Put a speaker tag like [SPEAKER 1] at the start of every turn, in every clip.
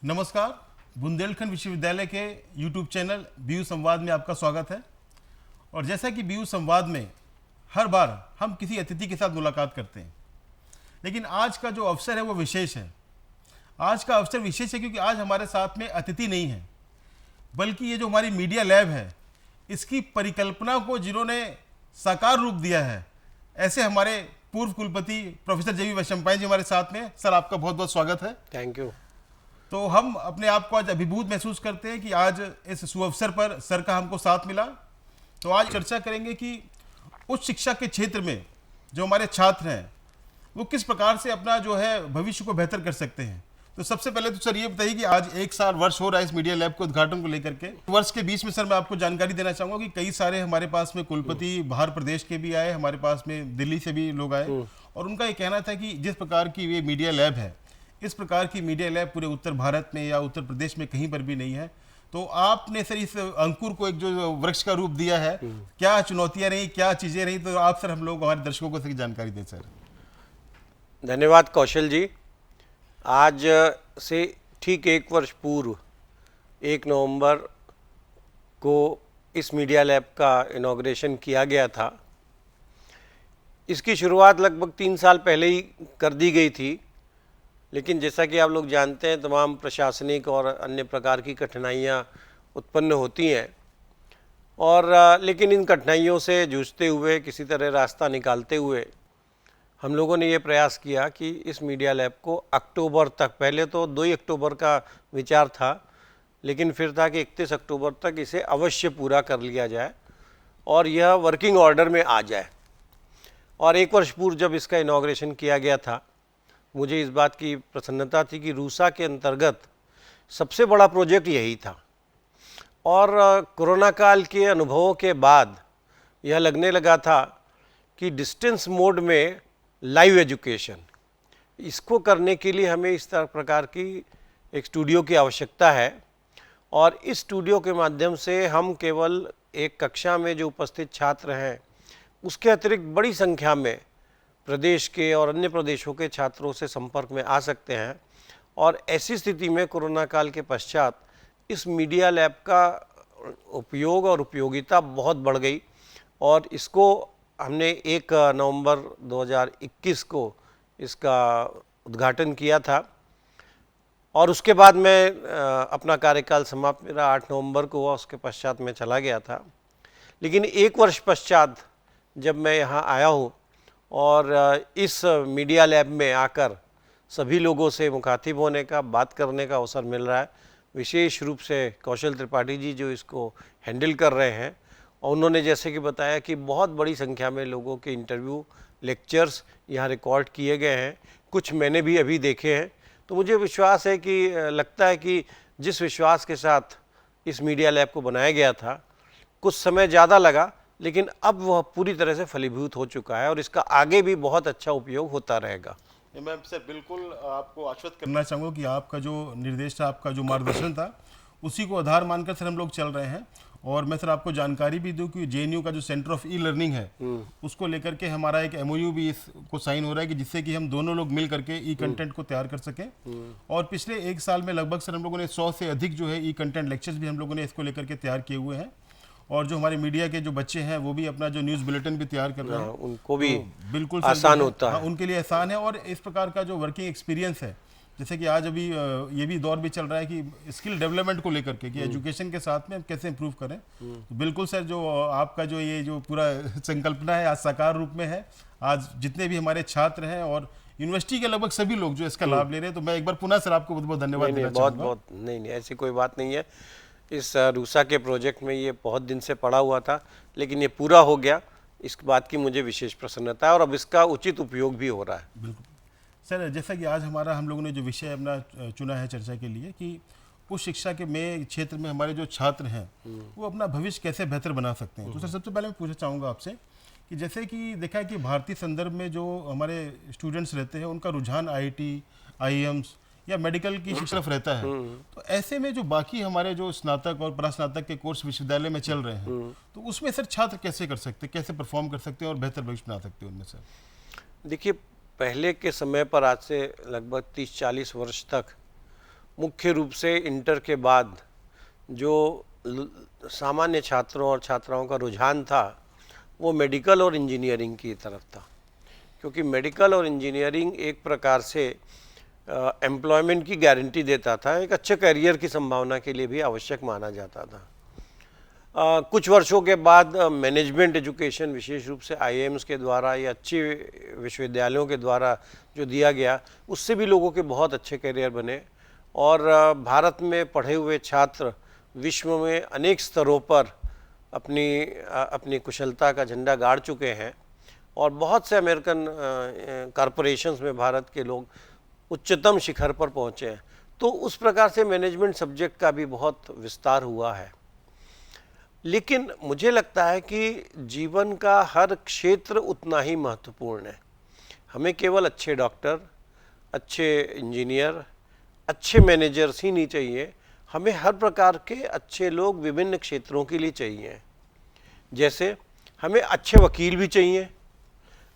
[SPEAKER 1] नमस्कार। बुंदेलखंड विश्वविद्यालय के YouTube चैनल बीयू संवाद में आपका स्वागत है। और जैसा कि बीयू संवाद में हर बार हम किसी अतिथि के साथ मुलाकात करते हैं, लेकिन आज का जो अवसर है वो विशेष है। आज का अवसर विशेष है क्योंकि आज हमारे साथ में अतिथि नहीं है, बल्कि ये जो हमारी मीडिया लैब है, इसकी परिकल्पना को जिन्होंने साकार रूप दिया है, ऐसे हमारे पूर्व कुलपति प्रोफेसर जेवी वैशंपायन जी हमारे साथ में। सर, आपका बहुत बहुत स्वागत है।
[SPEAKER 2] Thank you.
[SPEAKER 1] तो हम अपने आप को आज अभिभूत महसूस करते हैं कि आज इस सुअवसर पर सर का हमको साथ मिला। तो आज चर्चा करेंगे कि उच्च शिक्षा के क्षेत्र में जो हमारे छात्र हैं वो किस प्रकार से अपना जो है भविष्य को बेहतर कर सकते हैं। तो सबसे पहले तो सर ये बताइए कि आज 1 साल वर्ष हो रहा है इस मीडिया लैब के उद्घाटन को लेकर के। वर्ष के बीच में सर मैं आपको जानकारी देना चाहूँगा कि कई सारे हमारे पास में कुलपति बाहर प्रदेश के भी आए, हमारे पास में दिल्ली से भी लोग आए, और उनका ये कहना था कि जिस प्रकार की ये मीडिया लैब है, इस प्रकार की मीडिया लैब पूरे उत्तर भारत में या उत्तर प्रदेश में कहीं पर भी नहीं है। तो आपने सर इस अंकुर को एक जो वृक्ष का रूप दिया है, क्या चुनौतियां रही, क्या चीजें रही, तो आप सर हम लोग हमारे दर्शकों को जानकारी दें सर।
[SPEAKER 2] धन्यवाद कौशल जी। आज से ठीक 1 वर्ष पूर्व 1 नवंबर को इस मीडिया लैब का इनॉग्रेशन किया गया था। इसकी शुरुआत लगभग 3 साल पहले ही कर दी गई थी, लेकिन जैसा कि आप लोग जानते हैं तमाम प्रशासनिक और अन्य प्रकार की कठिनाइयाँ उत्पन्न होती हैं, और लेकिन इन कठिनाइयों से जूझते हुए, किसी तरह रास्ता निकालते हुए हम लोगों ने ये प्रयास किया कि इस मीडिया लैब को अक्टूबर तक, पहले तो 2 अक्टूबर का विचार था, लेकिन फिर था कि 31 अक्टूबर तक इसे अवश्य पूरा कर लिया जाए और यह वर्किंग ऑर्डर में आ जाए। और 1 वर्ष पूर्व जब इसका इनॉग्रेशन किया गया था, मुझे इस बात की प्रसन्नता थी कि रूसा के अंतर्गत सबसे बड़ा प्रोजेक्ट यही था। और कोरोना काल के अनुभवों के बाद यह लगने लगा था कि डिस्टेंस मोड में लाइव एजुकेशन, इसको करने के लिए हमें इस तरह प्रकार की एक स्टूडियो की आवश्यकता है। और इस स्टूडियो के माध्यम से हम केवल एक कक्षा में जो उपस्थित छात्र हैं उसके अतिरिक्त बड़ी संख्या में प्रदेश के और अन्य प्रदेशों के छात्रों से संपर्क में आ सकते हैं। और ऐसी स्थिति में कोरोना काल के पश्चात इस मीडिया लैब का उपयोग और उपयोगिता बहुत बढ़ गई, और इसको हमने 1 नवंबर 2021 को इसका उद्घाटन किया था। और उसके बाद मैं अपना कार्यकाल समाप्त मेरा 8 नवंबर को हुआ, उसके पश्चात मैं चला गया था। लेकिन 1 वर्ष पश्चात जब मैं यहाँ आया हूँ और इस मीडिया लैब में आकर सभी लोगों से मुखातिब होने का, बात करने का अवसर मिल रहा है, विशेष रूप से कौशल त्रिपाठी जी जो इसको हैंडल कर रहे हैं, और उन्होंने जैसे कि बताया कि बहुत बड़ी संख्या में लोगों के इंटरव्यू, लेक्चर्स यहाँ रिकॉर्ड किए गए हैं, कुछ मैंने भी अभी देखे हैं। तो मुझे विश्वास है कि लगता है कि जिस विश्वास के साथ इस मीडिया लैब को बनाया गया था, कुछ समय ज़्यादा लगा, लेकिन अब वह पूरी तरह से फलीभूत हो चुका है और इसका आगे भी बहुत अच्छा उपयोग होता रहेगा।
[SPEAKER 1] मैं सर बिल्कुल आपको आश्वस्त करना चाहूँगा कि आपका जो निर्देश था, आपका जो मार्गदर्शन था, उसी को आधार मानकर सर हम लोग चल रहे हैं। और मैं सर आपको जानकारी भी दूं कि जेएनयू का जो सेंटर ऑफ ई लर्निंग है, उसको लेकर के हमारा एक एमओयू भी इसको साइन हो रहा है कि जिससे कि हम दोनों लोग मिल करके ई कंटेंट को तैयार कर सकें। और पिछले 1 साल में लगभग सर हम लोगों ने 100 से अधिक जो है ई कंटेंट लेक्चर्स भी हम लोगों ने इसको लेकर के तैयार किए हुए हैं। और जो हमारे मीडिया के जो बच्चे हैं वो भी अपना जो न्यूज़ बुलेटिन भी तैयार कर रहे हैं,
[SPEAKER 2] उनको भी
[SPEAKER 1] तो बिल्कुल
[SPEAKER 2] आसान होता है।
[SPEAKER 1] उनके लिए आसान है। और इस प्रकार का जो वर्किंग एक्सपीरियंस है, जैसे कि आज अभी ये भी दौर भी चल रहा है कि स्किल डेवलपमेंट को लेकर के कि एजुकेशन के साथ में हम कैसे इंप्रूव करें, तो बिल्कुल सर जो आपका जो ये जो पूरा संकल्पना है आज साकार रूप में है। आज जितने भी हमारे छात्र हैं और यूनिवर्सिटी के लगभग सभी लोग जो इसका लाभ ले रहे हैं, तो मैं एक बार पुनः सर आपको बहुत बहुत धन्यवाद देना चाहूँगा।
[SPEAKER 2] बहुत नहीं, ऐसी कोई बात नहीं है। इस रूसा के प्रोजेक्ट में ये बहुत दिन से पड़ा हुआ था, लेकिन ये पूरा हो गया, इस बात की मुझे विशेष प्रसन्नता है और अब इसका उचित उपयोग भी हो रहा है।
[SPEAKER 1] बिल्कुल सर, जैसा कि आज हमारा हम लोगों ने जो विषय अपना चुना है चर्चा के लिए कि उच्च शिक्षा के में क्षेत्र में हमारे जो छात्र हैं वो अपना भविष्य कैसे बेहतर बना सकते हैं। तो सर सबसे पहले मैं पूछना चाहूँगा आपसे कि जैसे कि देखा है कि भारतीय संदर्भ में जो हमारे स्टूडेंट्स रहते हैं उनका रुझान आईआईटी, आईआईएम्स या मेडिकल की शिक्षा तरफ रहता है, तो ऐसे में जो बाकी हमारे जो स्नातक और परास्नातक के कोर्स विश्वविद्यालय में चल रहे हैं, तो उसमें सर छात्र कैसे कर सकते हैं, कैसे परफॉर्म कर सकते हैं और बेहतर भविष्य बना सकते हैं उनमें सर?
[SPEAKER 2] देखिए, पहले के समय पर आज से लगभग 30-40 वर्ष तक मुख्य रूप से इंटर के बाद जो सामान्य छात्रों और छात्राओं का रुझान था वो मेडिकल और इंजीनियरिंग की तरफ था, क्योंकि मेडिकल और इंजीनियरिंग एक प्रकार से एम्प्लॉयमेंट की गारंटी देता था, एक अच्छे करियर की संभावना के लिए भी आवश्यक माना जाता था। कुछ वर्षों के बाद मैनेजमेंट एजुकेशन विशेष रूप से आईआईएम्स के द्वारा या अच्छे विश्वविद्यालयों के द्वारा जो दिया गया, उससे भी लोगों के बहुत अच्छे करियर बने और भारत में पढ़े हुए छात्र विश्व में अनेक स्तरों पर अपनी कुशलता का झंडा गाड़ चुके हैं और बहुत से अमेरिकन कॉरपोरेशंस में भारत के लोग उच्चतम शिखर पर पहुँचे हैं। तो उस प्रकार से मैनेजमेंट सब्जेक्ट का भी बहुत विस्तार हुआ है। लेकिन मुझे लगता है कि जीवन का हर क्षेत्र उतना ही महत्वपूर्ण है। हमें केवल अच्छे डॉक्टर, अच्छे इंजीनियर, अच्छे मैनेजर्स ही नहीं चाहिए, हमें हर प्रकार के अच्छे लोग विभिन्न क्षेत्रों के लिए चाहिए। जैसे हमें अच्छे वकील भी चाहिए,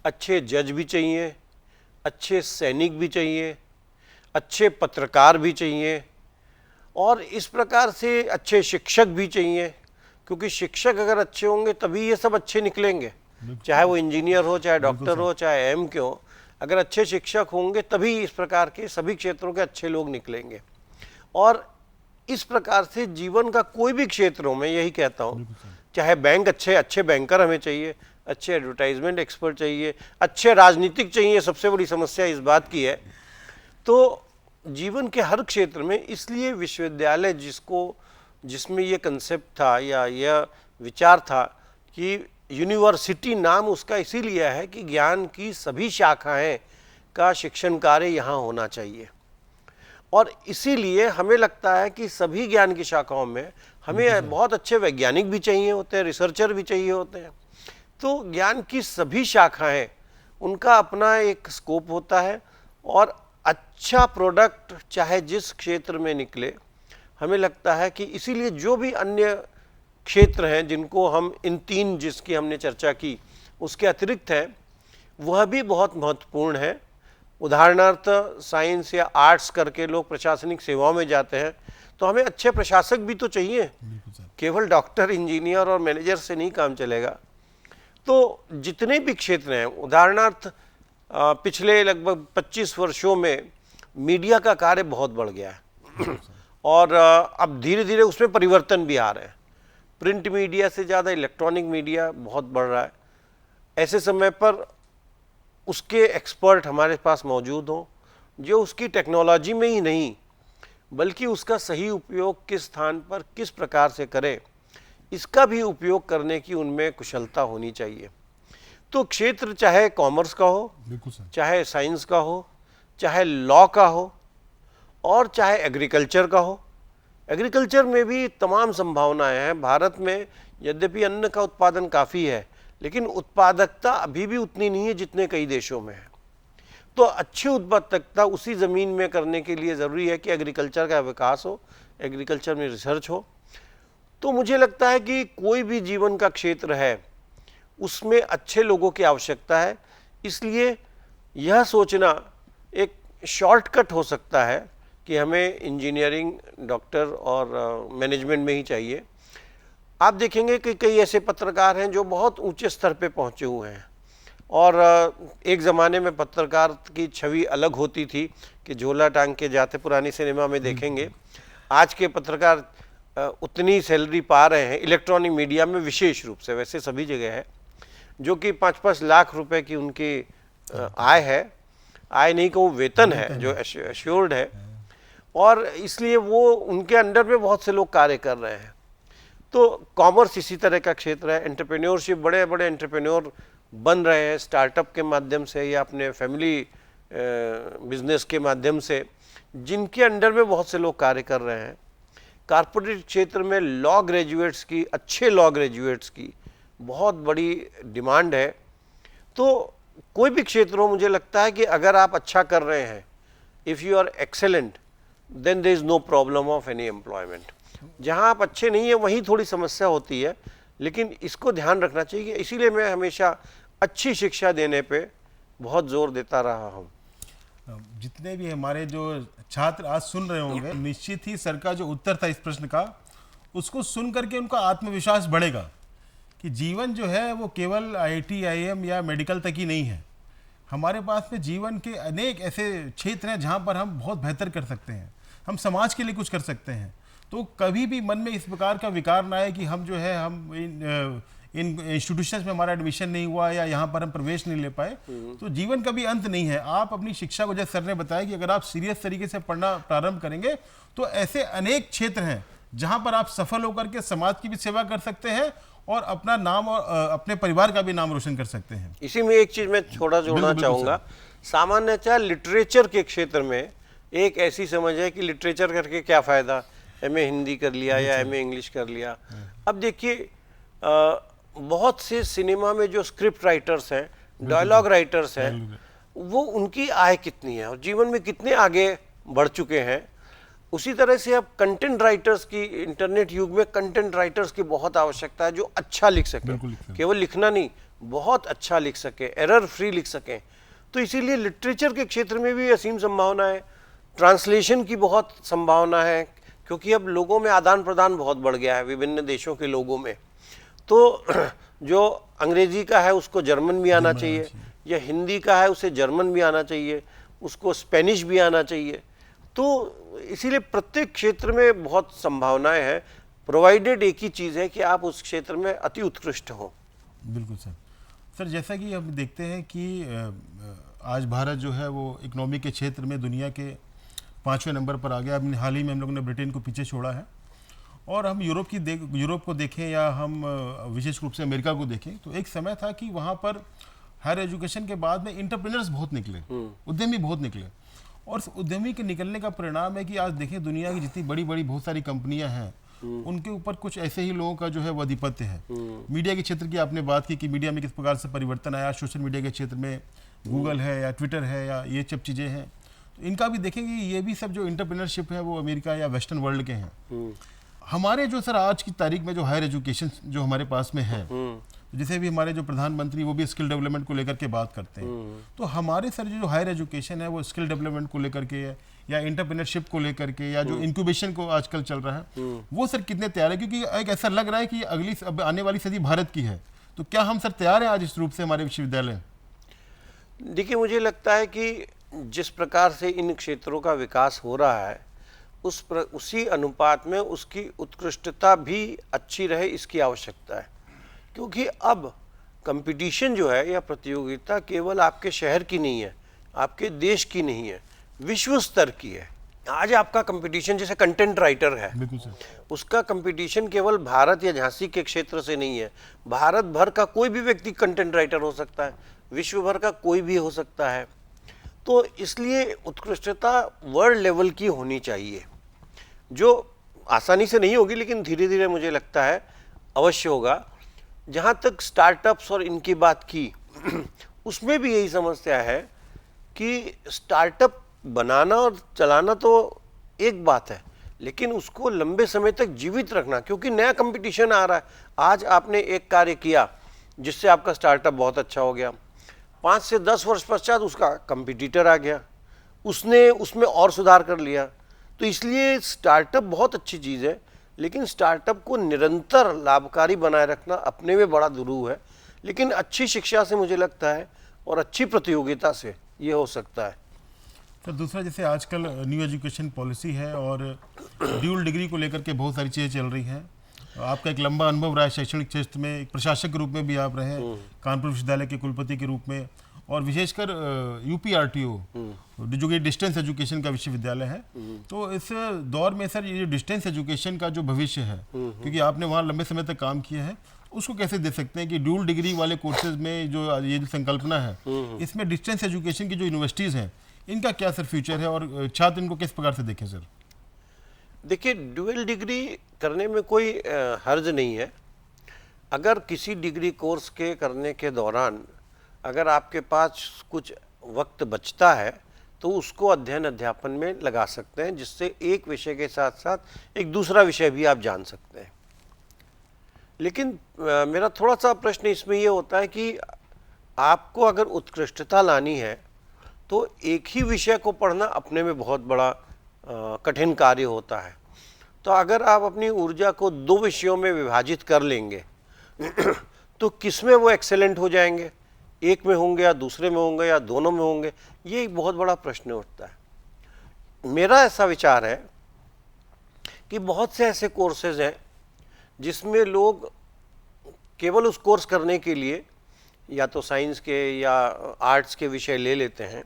[SPEAKER 2] अच्छे जज भी चाहिए, अच्छे सैनिक भी चाहिए, अच्छे पत्रकार भी चाहिए और इस प्रकार से अच्छे शिक्षक भी चाहिए, क्योंकि शिक्षक अगर अच्छे होंगे तभी ये सब अच्छे निकलेंगे, चाहे वो इंजीनियर हो, चाहे डॉक्टर हो, चाहे एम के हो। अगर अच्छे शिक्षक होंगे तभी इस प्रकार के सभी क्षेत्रों के अच्छे लोग निकलेंगे। और इस प्रकार से जीवन का कोई भी क्षेत्र हो, मैं यही कहता हूँ, चाहे बैंक, अच्छे बैंकर हमें चाहिए, अच्छे एडवर्टाइजमेंट एक्सपर्ट चाहिए, अच्छे राजनीतिक चाहिए। सबसे बड़ी समस्या इस बात की है। तो जीवन के हर क्षेत्र में इसलिए विश्वविद्यालय जिसमें ये कंसेप्ट था या यह विचार था कि यूनिवर्सिटी नाम उसका इसीलिए है कि ज्ञान की सभी शाखाएं का शिक्षण कार्य यहाँ होना चाहिए। और इसीलिए हमें लगता है कि सभी ज्ञान की शाखाओं में हमें बहुत अच्छे वैज्ञानिक भी चाहिए होते हैं, रिसर्चर भी चाहिए होते हैं। तो ज्ञान की सभी शाखाएं, उनका अपना एक स्कोप होता है और अच्छा प्रोडक्ट चाहे जिस क्षेत्र में निकले, हमें लगता है कि इसीलिए जो भी अन्य क्षेत्र हैं जिनको हम इन तीन जिसकी हमने चर्चा की उसके अतिरिक्त हैं, वह भी बहुत महत्वपूर्ण है। उदाहरणार्थ साइंस या आर्ट्स करके लोग प्रशासनिक सेवाओं में जाते हैं, तो हमें अच्छे प्रशासक भी तो चाहिए, केवल डॉक्टर, इंजीनियर और मैनेजर से नहीं काम चलेगा। तो जितने भी क्षेत्र हैं, उदाहरणार्थ पिछले लगभग 25 वर्षों में मीडिया का कार्य बहुत बढ़ गया है और अब धीरे धीरे उसमें परिवर्तन भी आ रहे हैं। प्रिंट मीडिया से ज़्यादा इलेक्ट्रॉनिक मीडिया बहुत बढ़ रहा है। ऐसे समय पर उसके एक्सपर्ट हमारे पास मौजूद हों जो उसकी टेक्नोलॉजी में ही नहीं बल्कि उसका सही उपयोग किस स्थान पर किस प्रकार से करें, इसका भी उपयोग करने की उनमें कुशलता होनी चाहिए। तो क्षेत्र चाहे कॉमर्स का हो, चाहे साइंस का हो, चाहे लॉ का हो और चाहे एग्रीकल्चर का हो। एग्रीकल्चर में भी तमाम संभावनाएं हैं। भारत में यद्यपि अन्न का उत्पादन काफ़ी है, लेकिन उत्पादकता अभी भी उतनी नहीं है जितने कई देशों में है। तो अच्छी उत्पादकता उसी ज़मीन में करने के लिए ज़रूरी है कि एग्रीकल्चर का विकास हो, एग्रीकल्चर में रिसर्च हो। तो मुझे लगता है कि कोई भी जीवन का क्षेत्र है उसमें अच्छे लोगों की आवश्यकता है। इसलिए यह सोचना एक शॉर्टकट हो सकता है कि हमें इंजीनियरिंग, डॉक्टर और मैनेजमेंट में ही चाहिए। आप देखेंगे कि कई ऐसे पत्रकार हैं जो बहुत ऊंचे स्तर पे पहुंचे हुए हैं और एक ज़माने में पत्रकार की छवि अलग होती थी कि झोला टांग के जाते, पुरानी सिनेमा में देखेंगे। आज के पत्रकार उतनी सैलरी पा रहे हैं इलेक्ट्रॉनिक मीडिया में विशेष रूप से, वैसे सभी जगह है, जो कि 5-5 लाख रुपए की उनकी आय है। आय नहीं कहूँ, वेतन है जो एश्योर्ड है। और इसलिए वो उनके अंडर में बहुत से लोग कार्य कर रहे हैं। तो कॉमर्स इसी तरह का क्षेत्र है। एंटरप्रेन्योरशिप, बड़े बड़े एंटरप्रेन्योर बन रहे हैं स्टार्टअप के माध्यम से या अपने फैमिली बिजनेस के माध्यम से, जिनके अंडर में बहुत से लोग कार्य कर रहे हैं। कॉर्पोरेट क्षेत्र में लॉ ग्रेजुएट्स की, अच्छे लॉ ग्रेजुएट्स की बहुत बड़ी डिमांड है। तो कोई भी क्षेत्र हो, मुझे लगता है कि अगर आप अच्छा कर रहे हैं, if you are excellent, then there is no problem of any employment. जहाँ आप अच्छे नहीं हैं वहीं थोड़ी समस्या होती है, लेकिन इसको ध्यान रखना चाहिए। इसीलिए मैं हमेशा अच्छी शिक्षा देने पे बहुत जोर देता रहा हूँ।
[SPEAKER 1] जितने भी हमारे जो छात्र आज सुन रहे होंगे, निश्चित ही सर का जो उत्तर था इस प्रश्न का, उसको सुन करके उनका आत्मविश्वास बढ़ेगा कि जीवन जो है वो केवल IIT IIM या मेडिकल तक ही नहीं है। हमारे पास में जीवन के अनेक ऐसे क्षेत्र हैं जहाँ पर हम बहुत बेहतर कर सकते हैं, हम समाज के लिए कुछ कर सकते हैं। तो कभी भी मन में इस प्रकार का विकार ना आए कि हम जो है हम इन इंस्टीट्यूशंस में हमारा एडमिशन नहीं हुआ या यहाँ पर हम प्रवेश नहीं ले पाए। तो जीवन का भी अंत नहीं है। आप अपनी शिक्षा को, जैसे सर ने बताया कि अगर आप सीरियस तरीके से पढ़ना प्रारंभ करेंगे तो ऐसे अनेक क्षेत्र हैं जहाँ पर आप सफल होकर के समाज की भी सेवा कर सकते हैं और अपना नाम और अपने परिवार का भी नाम रोशन कर सकते हैं।
[SPEAKER 2] इसी में एक चीज मैं थोड़ा जोड़ना चाहूँगा। सामान्यतः लिटरेचर के क्षेत्र में एक ऐसी समझ है कि लिटरेचर करके क्या फ़ायदा, MA हिंदी कर लिया या MA इंग्लिश कर लिया। अब देखिए बहुत से सिनेमा में जो स्क्रिप्ट राइटर्स हैं, डायलॉग राइटर्स हैं, वो उनकी आय कितनी है और जीवन में कितने आगे बढ़ चुके हैं। उसी तरह से अब कंटेंट राइटर्स की, इंटरनेट युग में कंटेंट राइटर्स की बहुत आवश्यकता है जो अच्छा लिख सके, केवल लिखना नहीं, बहुत अच्छा लिख सके, एरर फ्री लिख सकें। तो इसीलिए लिटरेचर के क्षेत्र में भी असीम संभावना है, ट्रांसलेशन की बहुत संभावना है, क्योंकि अब लोगों में आदान प्रदान बहुत बढ़ गया है विभिन्न देशों के लोगों में। तो जो अंग्रेजी का है उसको जर्मन भी आना चाहिए, या हिंदी का है उसे जर्मन भी आना चाहिए, उसको स्पेनिश भी आना चाहिए। तो इसीलिए प्रत्येक क्षेत्र में बहुत संभावनाएं हैं, प्रोवाइडेड एक ही चीज़ है कि आप उस क्षेत्र में अति उत्कृष्ट हो।
[SPEAKER 1] बिल्कुल सर। सर जैसा कि हम देखते हैं कि आज भारत जो है वो इकोनॉमी के क्षेत्र में दुनिया के 5वें नंबर पर आ गया। अभी हाल ही में हम लोगों ने ब्रिटेन को पीछे छोड़ा है। और हम यूरोप को देखें या हम विशेष रूप से अमेरिका को देखें तो एक समय था कि वहाँ पर हायर एजुकेशन के बाद में इंटरप्रेन्योर्स बहुत निकले, उद्यमी बहुत निकले। और उस उद्यमी के निकलने का परिणाम है कि आज देखें दुनिया की जितनी बड़ी बड़ी बहुत सारी कंपनियां हैं, उनके ऊपर कुछ ऐसे ही लोगों का जो है वो आधिपत्य है। मीडिया के क्षेत्र की आपने बात की कि मीडिया में किस प्रकार से परिवर्तन आया। सोशल मीडिया के क्षेत्र में गूगल है या ट्विटर है या ये सब चीज़ें हैं, तो इनका भी देखेंगे ये भी सब जो इंटरप्रेन्योरशिप है वो अमेरिका या वेस्टर्न वर्ल्ड के हैं। हमारे जो सर आज की तारीख में जो हायर एजुकेशन जो हमारे पास में है, जैसे भी हमारे जो प्रधानमंत्री वो भी स्किल डेवलपमेंट को लेकर के बात करते हैं, तो हमारे सर जो हायर एजुकेशन है वो स्किल डेवलपमेंट को लेकर के या इंटरप्रेन्योरशिप को लेकर के या जो इंक्यूबेशन को आजकल चल रहा है वो सर कितने तैयार है? क्योंकि एक ऐसा लग रहा है कि अगली अब आने वाली सदी भारत की है, तो क्या हम सर तैयार हैं आज इस रूप से हमारे विश्वविद्यालय?
[SPEAKER 2] देखिए, मुझे लगता है कि जिस प्रकार से इन क्षेत्रों का विकास हो रहा है उसी अनुपात में उसकी उत्कृष्टता भी अच्छी रहे, इसकी आवश्यकता है। क्योंकि अब कंपटीशन जो है या प्रतियोगिता केवल आपके शहर की नहीं है, आपके देश की नहीं है, विश्व स्तर की है। आज आपका कंपटीशन जैसे कंटेंट राइटर है, उसका कंपटीशन केवल भारत या झांसी के क्षेत्र से नहीं है, भारत भर का कोई भी व्यक्ति कंटेंट राइटर हो सकता है, विश्व भर का कोई भी हो सकता है। तो इसलिए उत्कृष्टता वर्ल्ड लेवल की होनी चाहिए, जो आसानी से नहीं होगी लेकिन धीरे धीरे मुझे लगता है अवश्य होगा। जहाँ तक स्टार्टअप्स और इनकी बात की उसमें भी यही समस्या है कि स्टार्टअप बनाना और चलाना तो एक बात है, लेकिन उसको लंबे समय तक जीवित रखना, क्योंकि नया कंपटीशन आ रहा है। आज आपने एक कार्य किया जिससे आपका स्टार्टअप बहुत अच्छा हो गया, 5 से 10 वर्ष पश्चात उसका कंपटीटर आ गया, उसने उसमें और सुधार कर लिया। तो इसलिए स्टार्टअप बहुत अच्छी चीज़ है, लेकिन स्टार्टअप को निरंतर लाभकारी बनाए रखना अपने में बड़ा दुरूह है। लेकिन अच्छी शिक्षा से मुझे लगता है और अच्छी प्रतियोगिता से ये हो सकता है।
[SPEAKER 1] तो दूसरा, जैसे आजकल न्यू एजुकेशन पॉलिसी है और ड्यूल डिग्री को लेकर के बहुत सारी चीज़ें चल रही हैं। आपका एक लंबा अनुभव रहा है शैक्षणिक क्षेत्र में, एक प्रशासक के रूप में भी आप रहे हैं, कानपुर विश्वविद्यालय के कुलपति के रूप में, और विशेषकर UPRTO जो कि डिस्टेंस एजुकेशन का विश्वविद्यालय है। तो इस दौर में सर ये डिस्टेंस एजुकेशन का जो भविष्य है, क्योंकि आपने वहाँ लंबे समय तक काम किया है, उसको कैसे दे सकते हैं कि ड्यूल डिग्री वाले कोर्सेज में जो ये जो संकल्पना है, इसमें डिस्टेंस एजुकेशन की जो यूनिवर्सिटीज़ हैं इनका क्या सर फ्यूचर है और छात्र इनको किस प्रकार से देखें सर?
[SPEAKER 2] देखिए, ड्यूअल डिग्री करने में कोई हर्ज नहीं है। अगर किसी डिग्री कोर्स के करने के दौरान अगर आपके पास कुछ वक्त बचता है तो उसको अध्ययन अध्यापन में लगा सकते हैं, जिससे एक विषय के साथ साथ एक दूसरा विषय भी आप जान सकते हैं। लेकिन मेरा थोड़ा सा प्रश्न इसमें ये होता है कि आपको अगर उत्कृष्टता लानी है तो एक ही विषय को पढ़ना अपने में बहुत बड़ा कठिन कार्य होता है। तो अगर आप अपनी ऊर्जा को 2 विषयों में विभाजित कर लेंगे तो किस में वो एक्सेलेंट हो जाएंगे, एक में होंगे या दूसरे में होंगे या दोनों में होंगे, ये एक बहुत बड़ा प्रश्न उठता है। मेरा ऐसा विचार है कि बहुत से ऐसे कोर्सेज हैं जिसमें लोग केवल उस कोर्स करने के लिए या तो साइंस के या आर्ट्स के विषय ले लेते हैं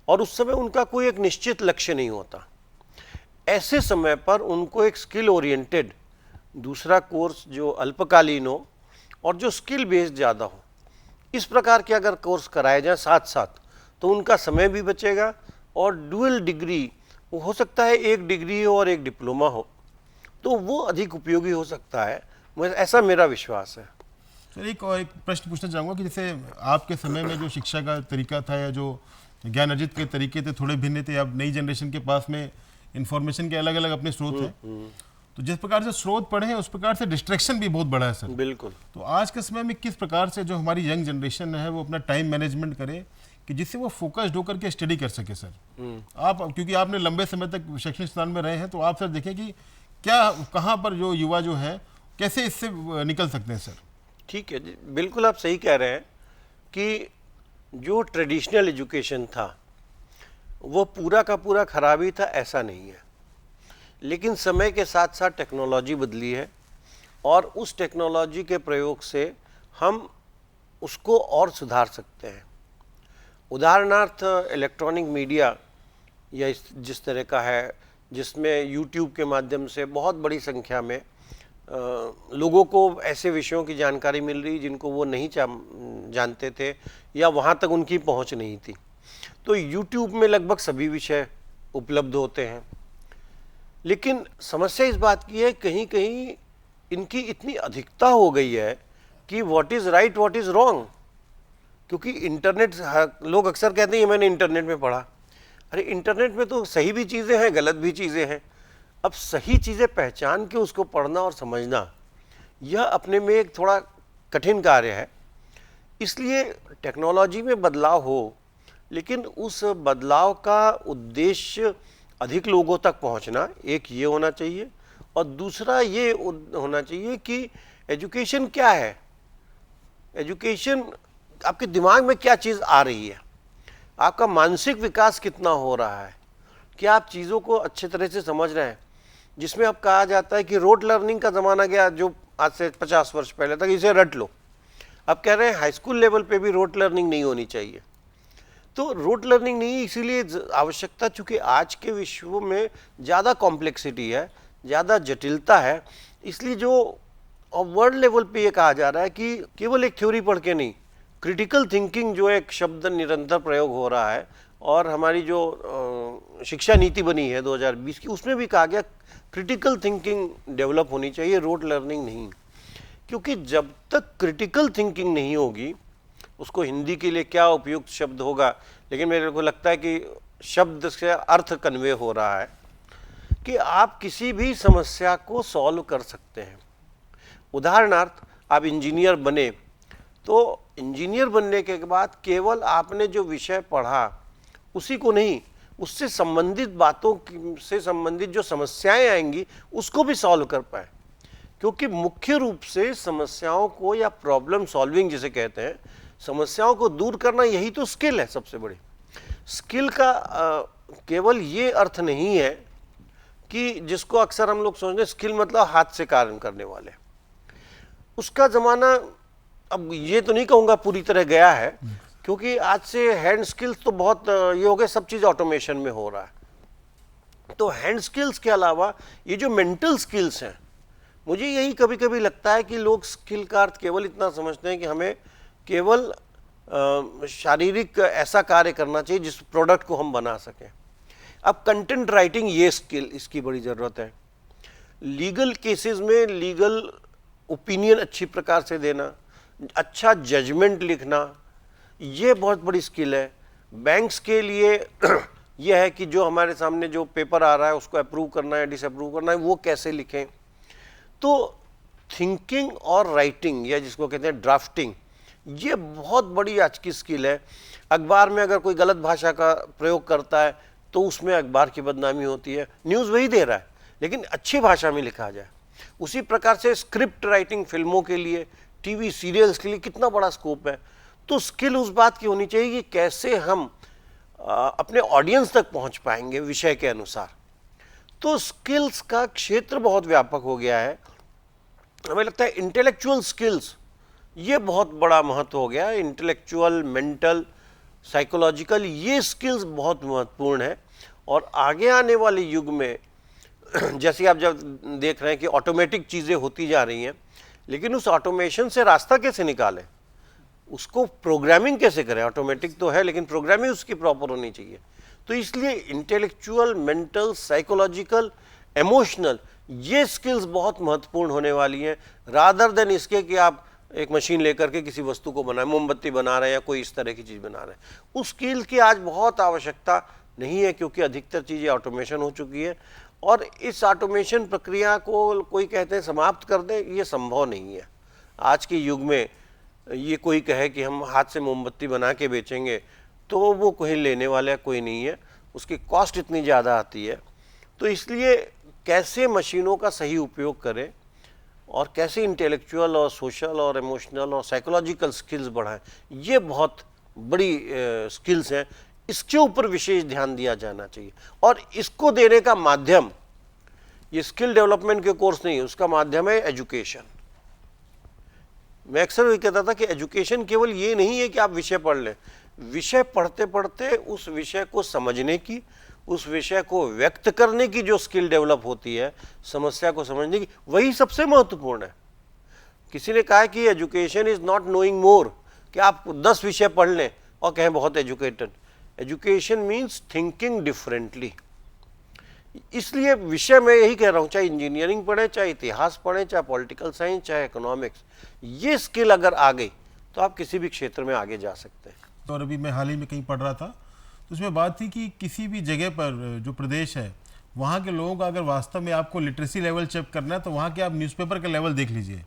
[SPEAKER 2] और उस समय उनका कोई एक निश्चित लक्ष्य नहीं होता। ऐसे समय पर उनको एक स्किल ओरिएंटेड दूसरा कोर्स जो अल्पकालीन हो और जो स्किल बेस्ड ज़्यादा हो, इस प्रकार के अगर कोर्स कराए जाएं साथ साथ, तो उनका समय भी बचेगा और डुअल डिग्री हो सकता है, एक डिग्री हो और एक डिप्लोमा हो, तो वो अधिक उपयोगी हो सकता है। ऐसा मेरा विश्वास है।
[SPEAKER 1] सर एक प्रश्न पूछना चाहूँगा कि जैसे आपके समय में जो शिक्षा का तरीका था या जो ज्ञान अर्जित के तरीके थे थोड़े भिन्न थे, अब नई जनरेशन के पास में इंफॉर्मेशन के अलग अलग अपने स्रोत हैं, तो जिस प्रकार से स्रोत पढ़े हैं उस प्रकार से डिस्ट्रैक्शन भी बहुत बड़ा है सर।
[SPEAKER 2] बिल्कुल।
[SPEAKER 1] तो आज के समय में किस प्रकार से जो हमारी यंग जनरेशन है वो अपना टाइम मैनेजमेंट करे कि जिससे वो फोकस्ड होकर के स्टडी कर सके सर? आप क्योंकि आपने लंबे समय तक शैक्षणिक स्थान में रहे हैं, तो आप सर देखें कि क्या कहाँ पर जो युवा जो है कैसे इससे निकल सकते हैं सर?
[SPEAKER 2] ठीक है जी, बिल्कुल आप सही कह रहे हैं कि जो ट्रेडिशनल एजुकेशन था वो पूरा का पूरा खराबी था, ऐसा नहीं है। लेकिन समय के साथ साथ टेक्नोलॉजी बदली है और उस टेक्नोलॉजी के प्रयोग से हम उसको और सुधार सकते हैं। उदाहरणार्थ इलेक्ट्रॉनिक मीडिया या जिस तरह का है, जिसमें यूट्यूब के माध्यम से बहुत बड़ी संख्या में लोगों को ऐसे विषयों की जानकारी मिल रही जिनको वो नहीं जानते थे या वहाँ तक उनकी पहुँच नहीं थी। तो यूट्यूब में लगभग सभी विषय उपलब्ध होते हैं। लेकिन समस्या इस बात की है, कहीं कहीं इनकी इतनी अधिकता हो गई है कि what is right what is wrong. क्योंकि इंटरनेट, लोग अक्सर कहते हैं ये मैंने इंटरनेट में पढ़ा। अरे इंटरनेट में तो सही भी चीज़ें हैं, गलत भी चीज़ें हैं। अब सही चीज़ें पहचान के उसको पढ़ना और समझना, यह अपने में एक थोड़ा कठिन कार्य है। इसलिए टेक्नोलॉजी में बदलाव हो, लेकिन उस बदलाव का उद्देश्य अधिक लोगों तक पहुंचना, एक ये होना चाहिए, और दूसरा ये होना चाहिए कि एजुकेशन क्या है, एजुकेशन आपके दिमाग में क्या चीज़ आ रही है, आपका मानसिक विकास कितना हो रहा है, क्या आप चीज़ों को अच्छे तरह से समझ रहे हैं। जिसमें अब कहा जाता है कि रोट लर्निंग का ज़माना गया, जो आज से 50 वर्ष पहले तक इसे रट लो। अब कह रहे हैं हाई स्कूल लेवल पे भी रोट लर्निंग नहीं होनी चाहिए। तो रोट लर्निंग नहीं, इसीलिए आवश्यकता, चूँकि आज के विश्व में ज़्यादा कॉम्प्लेक्सिटी है, ज़्यादा जटिलता है, इसलिए जो वर्ल्ड लेवल पे ये कहा जा रहा है कि केवल एक थ्योरी पढ़ के नहीं, क्रिटिकल थिंकिंग जो एक शब्द निरंतर प्रयोग हो रहा है, और हमारी जो शिक्षा नीति बनी है 2020 की, उसमें भी कहा गया क्रिटिकल थिंकिंग डेवलप होनी चाहिए, रोट लर्निंग नहीं। क्योंकि जब तक क्रिटिकल थिंकिंग नहीं होगी, उसको हिंदी के लिए क्या उपयुक्त शब्द होगा, लेकिन मेरे को लगता है कि शब्द से अर्थ कन्वे हो रहा है कि आप किसी भी समस्या को सॉल्व कर सकते हैं। उदाहरणार्थ आप इंजीनियर बने, तो इंजीनियर बनने के बाद केवल आपने जो विषय पढ़ा उसी को नहीं, उससे संबंधित बातों से संबंधित जो समस्याएं आएंगी उसको भी सॉल्व कर पाए। क्योंकि मुख्य रूप से समस्याओं को, या प्रॉब्लम सॉल्विंग जिसे कहते हैं, समस्याओं को दूर करना, यही तो स्किल है सबसे बड़ी। स्किल का केवल ये अर्थ नहीं है कि जिसको अक्सर हम लोग सोचते हैं स्किल मतलब हाथ से कार्य करने वाले, उसका ज़माना अब ये तो नहीं कहूँगा पूरी तरह गया है, क्योंकि आज से हैंड स्किल्स तो बहुत ये हो गए, सब चीज़ ऑटोमेशन में हो रहा है। तो हैंड स्किल्स के अलावा ये जो मेंटल स्किल्स हैं, मुझे यही कभी कभी लगता है कि लोग स्किल का अर्थ केवल इतना समझते हैं कि हमें केवल शारीरिक ऐसा कार्य करना चाहिए जिस प्रोडक्ट को हम बना सकें। अब कंटेंट राइटिंग, ये स्किल, इसकी बड़ी ज़रूरत है। लीगल केसेस में लीगल ओपिनियन अच्छी प्रकार से देना, अच्छा जजमेंट लिखना, ये बहुत बड़ी स्किल है। बैंक्स के लिए यह है कि जो हमारे सामने जो पेपर आ रहा है उसको अप्रूव करना है, डिसअप्रूव करना है, वो कैसे लिखें। तो थिंकिंग और राइटिंग, या जिसको कहते हैं ड्राफ्टिंग, ये बहुत बड़ी आज की स्किल है। अखबार में अगर कोई गलत भाषा का प्रयोग करता है तो उसमें अखबार की बदनामी होती है। न्यूज़ वही दे रहा है लेकिन अच्छी भाषा में लिखा जाए। उसी प्रकार से स्क्रिप्ट राइटिंग फिल्मों के लिए, टीवी सीरियल्स के लिए कितना बड़ा स्कोप है। तो स्किल उस बात की होनी चाहिए कि कैसे हम अपने ऑडियंस तक पहुंच पाएंगे विषय के अनुसार। तो स्किल्स का क्षेत्र बहुत व्यापक हो गया है। हमें लगता है इंटेलेक्चुअल स्किल्स ये बहुत बड़ा महत्व हो गया है। इंटेलेक्चुअल, मेंटल, साइकोलॉजिकल, ये स्किल्स बहुत महत्वपूर्ण है। और आगे आने वाले युग में जैसे आप जब देख रहे हैं कि ऑटोमेटिक चीज़ें होती जा रही हैं, लेकिन उस ऑटोमेशन से रास्ता कैसे निकालें, उसको प्रोग्रामिंग कैसे करें। ऑटोमेटिक तो है लेकिन प्रोग्रामिंग उसकी प्रॉपर होनी चाहिए। तो इसलिए इंटेलेक्चुअल, मेंटल, साइकोलॉजिकल, इमोशनल, ये स्किल्स बहुत महत्वपूर्ण होने वाली हैं, रादर देन इसके कि आप एक मशीन लेकर के किसी वस्तु को बनाए, मोमबत्ती बना रहे हैं या कोई इस तरह की चीज़ बना रहे हैं। उस स्किल की आज बहुत आवश्यकता नहीं है क्योंकि अधिकतर चीज़ें ऑटोमेशन हो चुकी है। और इस ऑटोमेशन प्रक्रिया को कोई कहते हैं समाप्त कर दें, ये संभव नहीं है। आज के युग में ये कोई कहे कि हम हाथ से मोमबत्ती बना के बेचेंगे तो वो कोई लेने वाला कोई नहीं है, उसकी कॉस्ट इतनी ज़्यादा आती है। तो इसलिए कैसे मशीनों का सही उपयोग करें और कैसे इंटेलेक्चुअल और सोशल और इमोशनल और साइकोलॉजिकल स्किल्स बढ़ाएं, ये बहुत बड़ी स्किल्स हैं। इसके ऊपर विशेष ध्यान दिया जाना चाहिए। और इसको देने का माध्यम ये स्किल डेवलपमेंट के कोर्स नहीं है, उसका माध्यम है एजुकेशन। मैं अक्सर ये कहता था कि एजुकेशन केवल ये नहीं है कि आप विषय पढ़ लें, विषय पढ़ते पढ़ते उस विषय को समझने की, उस विषय को व्यक्त करने की जो स्किल डेवलप होती है, समस्या को समझने की, वही सबसे महत्वपूर्ण है। किसी ने कहा कि एजुकेशन इज नॉट नोइंग मोर, कि आप 10 विषय पढ़ लें और कहें बहुत educated. Education means thinking differently. इसलिए विषय मैं यही कह रहा हूँ, चाहे इंजीनियरिंग पढ़ें, चाहे इतिहास पढ़ें, चाहे पॉलिटिकल साइंस, चाहे इकोनॉमिक्स, ये स्किल अगर आ गई तो आप किसी भी क्षेत्र में आगे जा सकते हैं।
[SPEAKER 1] और अभी मैं हाल ही में कहीं पढ़ रहा था तो उसमें बात थी कि किसी भी जगह पर जो प्रदेश है वहाँ के लोगों का अगर वास्तव में आपको लिटरेसी लेवल चेक करना है तो वहाँ के आप न्यूज़पेपर का लेवल देख लीजिए।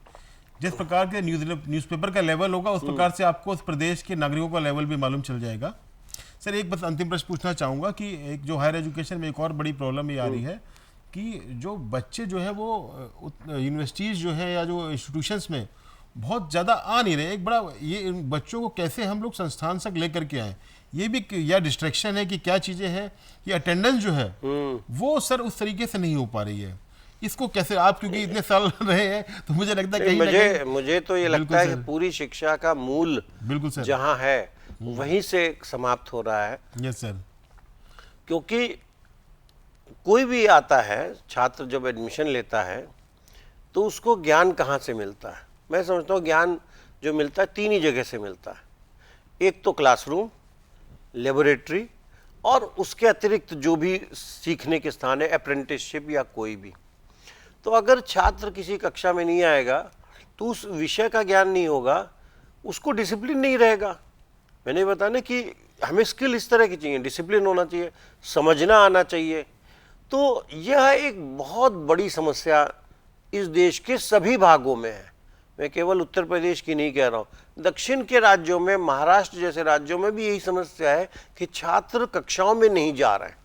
[SPEAKER 1] जिस प्रकार के न्यूज़पेपर का लेवल होगा उस प्रकार से आपको उस प्रदेश के नागरिकों का लेवल भी मालूम चल जाएगा। सर एक बस अंतिम प्रश्न पूछना चाहूँगा कि एक जो हायर एजुकेशन में एक और बड़ी प्रॉब्लम ये आ रही है कि जो बच्चे जो है वो यूनिवर्सिटीज़ जो है या जो इंस्टीट्यूशंस में बहुत ज़्यादा आ नहीं रहे। एक बड़ा ये बच्चों को कैसे हम लोग संस्थान तक लेकर के आए, ये भी या डिस्ट्रैक्शन है कि क्या चीज़ें हैं, ये अटेंडेंस जो है वो सर उस तरीके से नहीं हो पा रही है। इसको कैसे आप, क्योंकि इतने साल रहे हैं तो मुझे लगता है कहीं
[SPEAKER 2] मुझे तो ये लगता है कि पूरी शिक्षा का मूल
[SPEAKER 1] बिल्कुल सर
[SPEAKER 2] जहाँ है वहीं से समाप्त हो रहा है।
[SPEAKER 1] Yes sir.
[SPEAKER 2] क्योंकि कोई भी आता है, छात्र जब एडमिशन लेता है तो उसको ज्ञान कहाँ से मिलता है? मैं समझता हूँ ज्ञान जो मिलता है 3 ही जगह से मिलता है। एक तो क्लासरूम, लेबोरेटरी, और उसके अतिरिक्त जो भी सीखने के स्थान है, अप्रेंटिसशिप या कोई भी। तो अगर छात्र किसी कक्षा में नहीं आएगा तो उस विषय का ज्ञान नहीं होगा, उसको डिसिप्लिन नहीं रहेगा। मैंने बताया ना कि हमें स्किल इस तरह की चाहिए, डिसिप्लिन होना चाहिए, समझना आना चाहिए। तो यह एक बहुत बड़ी समस्या इस देश के सभी भागों में है। मैं केवल उत्तर प्रदेश की नहीं कह रहा हूँ, दक्षिण के राज्यों में, महाराष्ट्र जैसे राज्यों में भी यही समस्या है कि छात्र कक्षाओं में नहीं जा रहे हैं।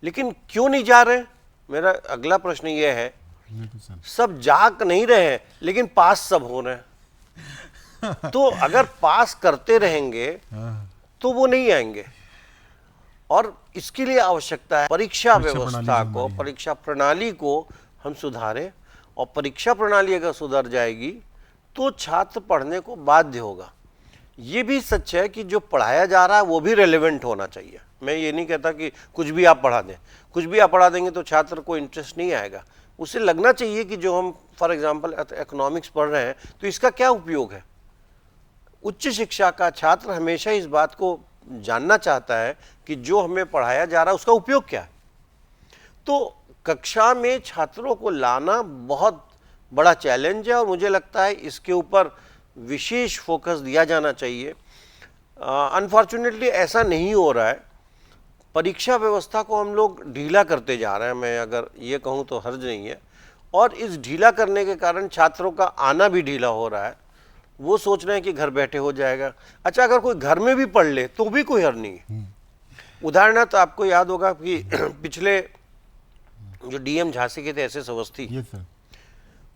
[SPEAKER 2] लेकिन क्यों नहीं जा रहे? मेरा अगला प्रश्न यह है, सब जा नहीं रहे हैं लेकिन पास सब हो रहे हैं। तो अगर पास करते रहेंगे तो वो नहीं आएंगे। और इसके लिए आवश्यकता है परीक्षा व्यवस्था को, परीक्षा प्रणाली को हम सुधारें। और परीक्षा प्रणाली अगर सुधर जाएगी तो छात्र पढ़ने को बाध्य होगा। ये भी सच है कि जो पढ़ाया जा रहा है वो भी रेलेवेंट होना चाहिए। मैं ये नहीं कहता कि कुछ भी आप पढ़ा दें, कुछ भी आप पढ़ा देंगे तो छात्र को इंटरेस्ट नहीं आएगा। उसे लगना चाहिए कि जो हम फॉर एग्जांपल इकोनॉमिक्स पढ़ रहे हैं तो इसका क्या उपयोग है। उच्च शिक्षा का छात्र हमेशा इस बात को जानना चाहता है कि जो हमें पढ़ाया जा रहा है उसका उपयोग क्या है। तो कक्षा में छात्रों को लाना बहुत बड़ा चैलेंज है और मुझे लगता है इसके ऊपर विशेष फोकस दिया जाना चाहिए। अनफॉर्चुनेटली ऐसा नहीं हो रहा है। परीक्षा व्यवस्था को हम लोग ढीला करते जा रहे हैं, मैं अगर ये कहूँ तो हर्ज नहीं है। और इस ढीला करने के कारण छात्रों का आना भी ढीला हो रहा है। वो सोच रहे हैं कि घर बैठे हो जाएगा। अच्छा, अगर कोई घर में भी पढ़ ले तो भी कोई हर्ज नहीं है। उदाहरणार्थ आपको याद होगा कि पिछले जो डीएम झांसी के थे एस एस अवस्थी,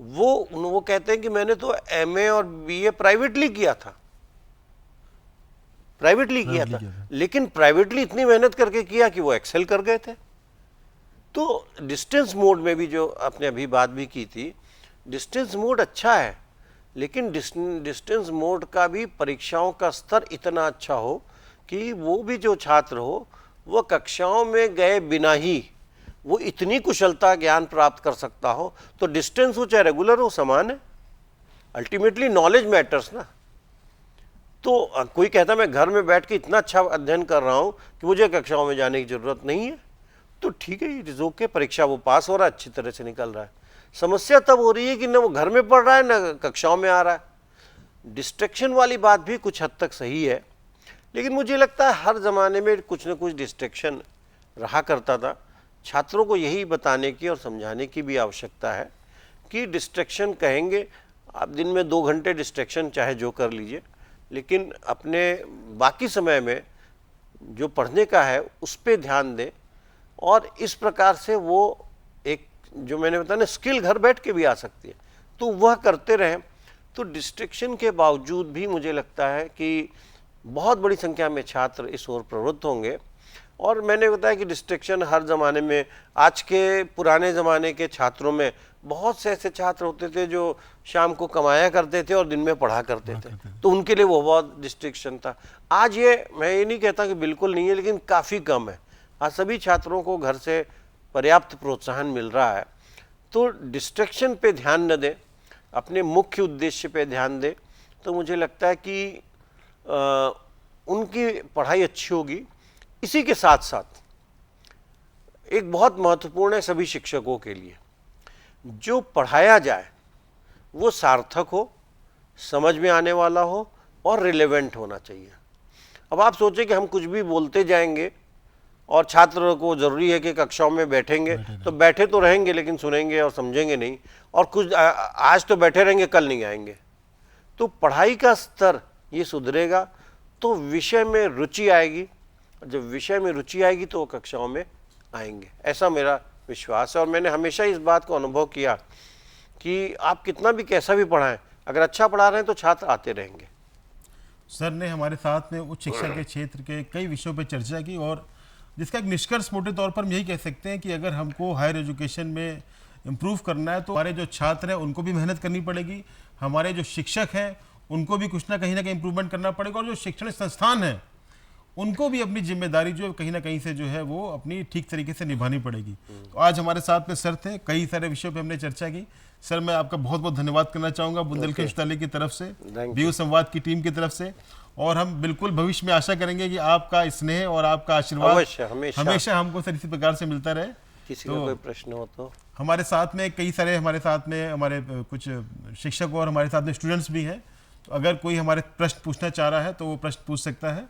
[SPEAKER 2] वो कहते हैं कि मैंने तो एमए और बीए प्राइवेटली किया था, लेकिन प्राइवेटली इतनी मेहनत करके किया कि वो एक्सेल कर गए थे। तो डिस्टेंस मोड में भी जो आपने अभी बात भी की थी, डिस्टेंस मोड अच्छा है, लेकिन डिस्टेंस मोड का भी परीक्षाओं का स्तर इतना अच्छा हो कि वो भी जो छात्र हो वो कक्षाओं में गए बिना ही वो इतनी कुशलता ज्ञान प्राप्त कर सकता हो। तो डिस्टेंस हो चाहे रेगुलर हो, समान है। अल्टीमेटली नॉलेज मैटर्स ना। तो कोई कहता मैं घर में बैठ के इतना अच्छा अध्ययन कर रहा हूं कि मुझे कक्षाओं में जाने की जरूरत नहीं है, तो ठीक है, इट इज ओके, परीक्षा वो पास हो रहा है, अच्छी तरह से निकल रहा है। समस्या तब हो रही है कि न वो घर में पढ़ रहा है न कक्षाओं में आ रहा है। डिस्ट्रैक्शन वाली बात भी कुछ हद तक सही है, लेकिन मुझे लगता है हर ज़माने में कुछ न कुछ डिस्ट्रैक्शन रहा करता था। छात्रों को यही बताने की और समझाने की भी आवश्यकता है कि डिस्ट्रैक्शन कहेंगे आप दिन में 2 घंटे डिस्ट्रैक्शन चाहे जो कर लीजिए, लेकिन अपने बाकी समय में जो पढ़ने का है उस पर ध्यान दें। और इस प्रकार से वो एक जो मैंने बताया ना स्किल घर बैठ के भी आ सकती है, तो वह करते रहें। तो डिस्ट्रैक्शन के बावजूद भी मुझे लगता है कि बहुत बड़ी संख्या में छात्र इस ओर प्रवृत्त होंगे। और मैंने बताया कि डिस्ट्रैक्शन हर ज़माने में, आज के पुराने ज़माने के छात्रों में बहुत से ऐसे छात्र होते थे जो शाम को कमाया करते थे और दिन में पढ़ा करते थे, तो उनके लिए वो बहुत डिस्ट्रैक्शन था। आज मैं ये नहीं कहता कि बिल्कुल नहीं है, लेकिन काफ़ी कम है। आज सभी छात्रों को घर से पर्याप्त प्रोत्साहन मिल रहा है। तो डिस्ट्रैक्शन पे ध्यान न दें, अपने मुख्य उद्देश्य पे ध्यान दें, तो मुझे लगता है कि उनकी पढ़ाई अच्छी होगी। इसी के साथ साथ एक बहुत महत्वपूर्ण है सभी शिक्षकों के लिए, जो पढ़ाया जाए वो सार्थक हो, समझ में आने वाला हो और रिलेवेंट होना चाहिए। अब आप सोचें कि हम कुछ भी बोलते जाएंगे और छात्र को ज़रूरी है कि कक्षाओं में बैठेंगे, तो बैठे तो रहेंगे लेकिन सुनेंगे और समझेंगे नहीं, और कुछ आज तो बैठे रहेंगे कल नहीं आएंगे। तो पढ़ाई का स्तर ये सुधरेगा तो विषय में रुचि आएगी, जब विषय में रुचि आएगी तो वो कक्षाओं में आएंगे, ऐसा मेरा विश्वास है। और मैंने हमेशा इस बात को अनुभव किया कि आप कितना भी कैसा भी पढ़ाएं, अगर अच्छा पढ़ा रहे हैं तो छात्र आते रहेंगे।
[SPEAKER 1] सर ने हमारे साथ में उच्च शिक्षा के क्षेत्र के कई विषयों पर चर्चा की, और जिसका एक निष्कर्ष मोटे तौर पर हम यही कह सकते हैं कि अगर हमको हायर एजुकेशन में इम्प्रूव करना है तो हमारे जो छात्र हैं उनको भी मेहनत करनी पड़ेगी, हमारे जो शिक्षक हैं उनको भी कुछ ना कहीं इम्प्रूवमेंट करना पड़ेगा, और जो शिक्षण संस्थान हैं उनको भी अपनी जिम्मेदारी जो कहीं ना कहीं से जो है वो अपनी ठीक तरीके से निभानी पड़ेगी। तो आज हमारे साथ में सर थे, कई सारे विषयों पे हमने चर्चा की। सर मैं आपका बहुत बहुत धन्यवाद करना चाहूँगा बुंदेलखंड विश्वविद्यालय की तरफ से, बीयू संवाद की टीम की तरफ से, और हम बिल्कुल भविष्य में आशा करेंगे कि आपका स्नेह और आपका आशीर्वाद हमेशा हमको सर इसी प्रकार से मिलता रहे।
[SPEAKER 2] किसी का कोई प्रश्न हो तो
[SPEAKER 1] हमारे साथ में कई सारे हमारे कुछ शिक्षक और हमारे साथ में स्टूडेंट्स भी हैं, तो अगर कोई हमारे प्रश्न पूछना चाह रहा है तो वो प्रश्न पूछ सकता है।